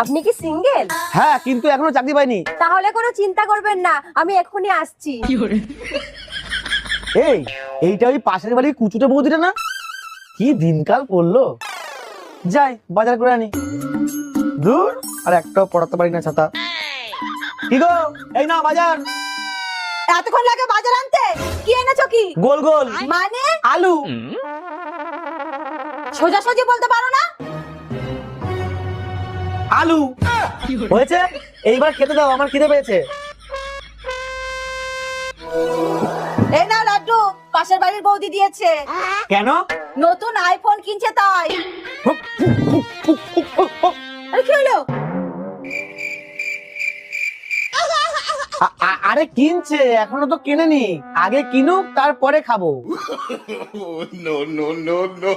আপনি কি সিঙ্গেল? হ্যাঁ, কিন্তু এখনো চাকরি পাইনি। তাহলে কোনো চিন্তা করবেন না, আমি এক্ষুনি আসছি। এইটা ওই পাশের বাড়ির কুচুটে বৌদিটা না? কি দিনকাল পড়লো। যাই বাজার করে আনি। দূর, আর একটাও পড়াতে পারি না ছাতা। কি গো, এই না বাজার। এতক্ষণ লাগে বাজার আনতে? কি এনেছো কি? গোল গোল মানে? আলু। সোজাসুজি বলতে পারো না? আলু হয়েছে, এইবার খেতে দাও, আমার খিদে পেয়েছে। এই নাও লাড্ডু, পাশের বাড়ির বৌদি দিয়েছে। কেন? নতুন আইফোন কিনছে তাই। আরে কি হলো? আরে কিনছে, এখনো তো কেনেনি। আগে কিনুক, তারপরে খাবো। No, no, no, no.